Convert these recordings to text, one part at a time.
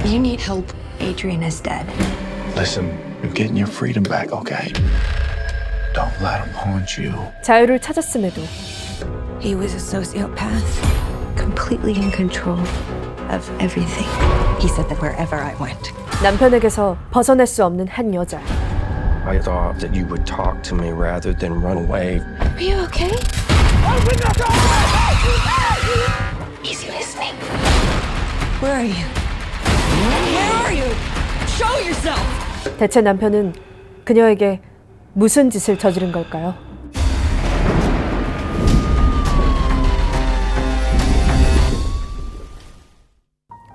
You need help. Adrian is dead. Listen, you're getting your freedom back, okay? Don't let him haunt you. 자유를 찾았음에도 He was a sociopath, completely in control of everything. He said that wherever I went, 남편에게서 벗어날 수 없는 한 여자. I thought that you would talk to me rather than run away. are you okay? He's listening. Where are you? Where are you? Show yourself! 대체 남편은 그녀에게 무슨 짓을 저지른 걸까요?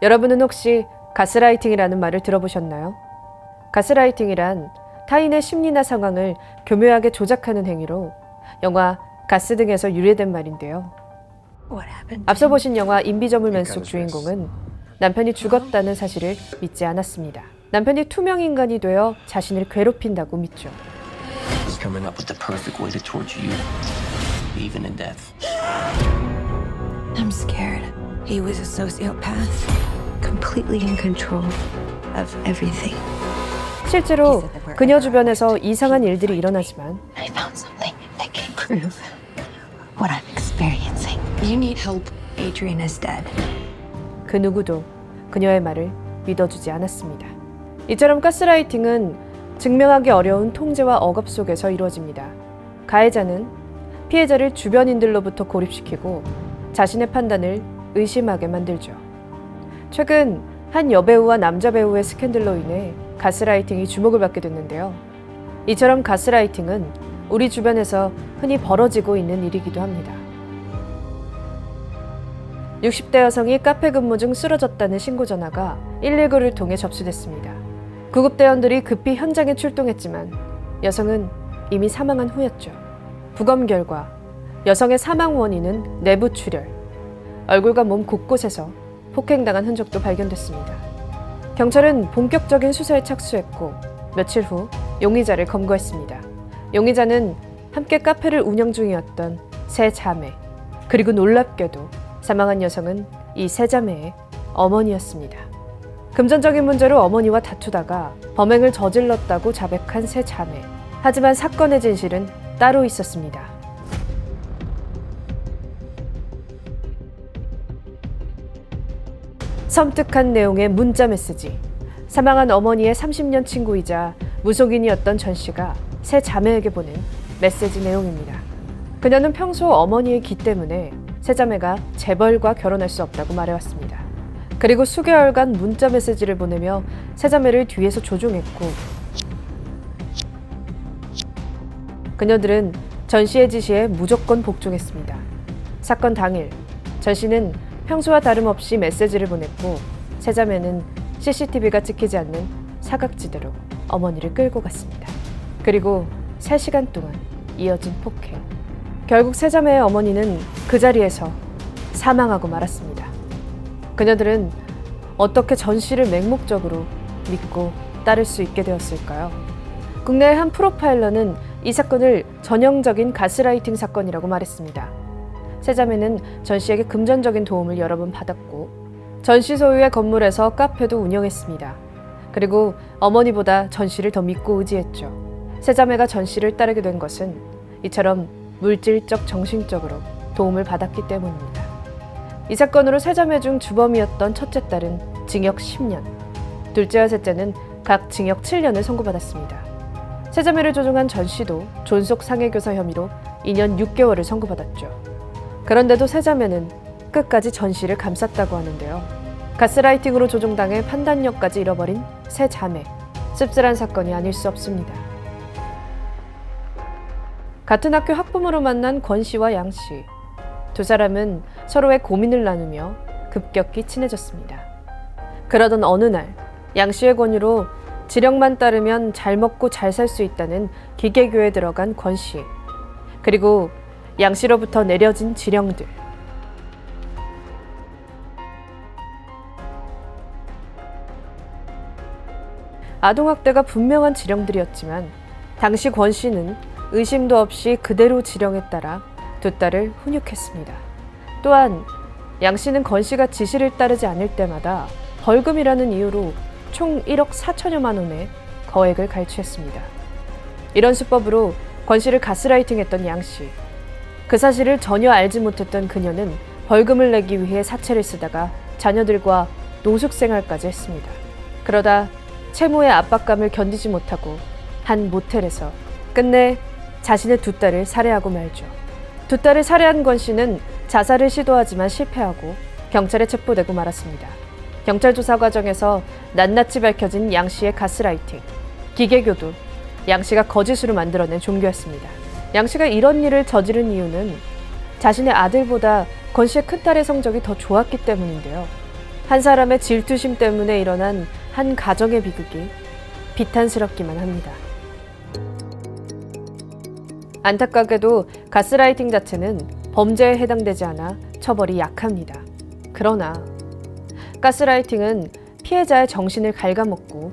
여러분은 혹시 가스라이팅이라는 말을 들어보셨나요? 가스라이팅이란 타인의 심리나 상황을 교묘하게 조작하는 행위로 영화 가스 등에서 유래된 말인데요. What happened? 앞서 보신 영화 인비저블맨 속 주인공은 남편이 죽었다는 사실을 믿지 않았습니다. 남편이 투명 인간이 되어 자신을 괴롭힌다고 믿죠. He's coming up with the perfect way to torture you, even in death. I'm scared. He was a sociopath, completely in control of everything. 실제로 그녀 주변에서 이상한 일들이 일어나지만 I found something that can prove what I'm experiencing. You need help. Adrian is dead. 그 누구도 그녀의 말을 믿어주지 않았습니다. 이처럼 가스라이팅은 증명하기 어려운 통제와 억압 속에서 이루어집니다. 가해자는 피해자를 주변인들로부터 고립시키고 자신의 판단을 의심하게 만들죠. 최근 한 여배우와 남자 배우의 스캔들로 인해 가스라이팅이 주목을 받게 됐는데요. 이처럼 가스라이팅은 우리 주변에서 흔히 벌어지고 있는 일이기도 합니다. 60대 여성이 카페 근무 중 쓰러졌다는 신고 전화가 119를 통해 접수됐습니다. 구급대원들이 급히 현장에 출동했지만 여성은 이미 사망한 후였죠. 부검 결과 여성의 사망 원인은 내부 출혈, 얼굴과 몸 곳곳에서 폭행당한 흔적도 발견됐습니다. 경찰은 본격적인 수사에 착수했고 며칠 후 용의자를 검거했습니다. 용의자는 함께 카페를 운영 중이었던 세 자매, 그리고 놀랍게도 사망한 여성은 이 세 자매의 어머니였습니다. 금전적인 문제로 어머니와 다투다가 범행을 저질렀다고 자백한 세 자매. 하지만 사건의 진실은 따로 있었습니다. 섬뜩한 내용의 문자 메시지. 사망한 어머니의 30년 친구이자 무속인이었던 전 씨가 세 자매에게 보낸 메시지 내용입니다. 그녀는 평소 어머니의 기 때문에 세 자매가 재벌과 결혼할 수 없다고 말해왔습니다. 그리고 수개월간 문자 메시지를 보내며 세 자매를 뒤에서 조종했고 그녀들은 전 씨의 지시에 무조건 복종했습니다. 사건 당일 전 씨는 평소와 다름없이 메시지를 보냈고 세 자매는 CCTV가 찍히지 않는 사각지대로 어머니를 끌고 갔습니다. 그리고 3시간 동안 이어진 폭행. 결국 세 자매의 어머니는 그 자리에서 사망하고 말았습니다. 그녀들은 어떻게 전 씨를 맹목적으로 믿고 따를 수 있게 되었을까요? 국내의 한 프로파일러는 이 사건을 전형적인 가스라이팅 사건이라고 말했습니다. 세 자매는 전 씨에게 금전적인 도움을 여러 번 받았고 전 씨 소유의 건물에서 카페도 운영했습니다. 그리고 어머니보다 전 씨를 더 믿고 의지했죠. 세 자매가 전 씨를 따르게 된 것은 이처럼 물질적, 정신적으로 도움을 받았기 때문입니다. 이 사건으로 세 자매 중 주범이었던 첫째 딸은 징역 10년, 둘째와 셋째는 각 징역 7년을 선고받았습니다. 세 자매를 조종한 전 씨도 존속 상해교사 혐의로 2년 6개월을 선고받았죠. 그런데도 세 자매는 끝까지 전 씨를 감쌌다고 하는데요. 가스라이팅으로 조종당해 판단력까지 잃어버린 세 자매, 씁쓸한 사건이 아닐 수 없습니다. 같은 학교 학부모로 만난 권 씨와 양 씨. 두 사람은 서로의 고민을 나누며 급격히 친해졌습니다. 그러던 어느 날, 양 씨의 권유로 지령만 따르면 잘 먹고 잘 살 수 있다는 기계교에 들어간 권 씨. 그리고 양 씨로부터 내려진 지령들. 아동학대가 분명한 지령들이었지만 당시 권 씨는 의심도 없이 그대로 지령에 따라 두 딸을 훈육했습니다. 또한 양 씨는 권 씨가 지시를 따르지 않을 때마다 벌금이라는 이유로 총 1억 4천여만 원의 거액을 갈취했습니다. 이런 수법으로 권 씨를 가스라이팅했던 양 씨. 그 사실을 전혀 알지 못했던 그녀는 벌금을 내기 위해 사채를 쓰다가 자녀들과 노숙 생활까지 했습니다. 그러다 채무의 압박감을 견디지 못하고 한 모텔에서 끝내 자신의 두 딸을 살해하고 말죠. 두 딸을 살해한 권 씨는 자살을 시도하지만 실패하고 경찰에 체포되고 말았습니다. 경찰 조사 과정에서 낱낱이 밝혀진 양 씨의 가스라이팅, 기계교도 양 씨가 거짓으로 만들어낸 종교였습니다. 양 씨가 이런 일을 저지른 이유는 자신의 아들보다 권 씨의 큰딸의 성적이 더 좋았기 때문인데요. 한 사람의 질투심 때문에 일어난 한 가정의 비극이 비탄스럽기만 합니다. 안타깝게도 가스라이팅 자체는 범죄에 해당되지 않아 처벌이 약합니다. 그러나 가스라이팅은 피해자의 정신을 갉아먹고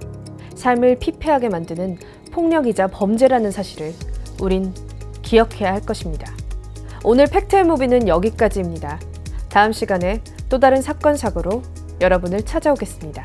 삶을 피폐하게 만드는 폭력이자 범죄라는 사실을 우린 기억해야 할 것입니다. 오늘 팩트앤무비는 여기까지입니다. 다음 시간에 또 다른 사건 사고로 여러분을 찾아오겠습니다.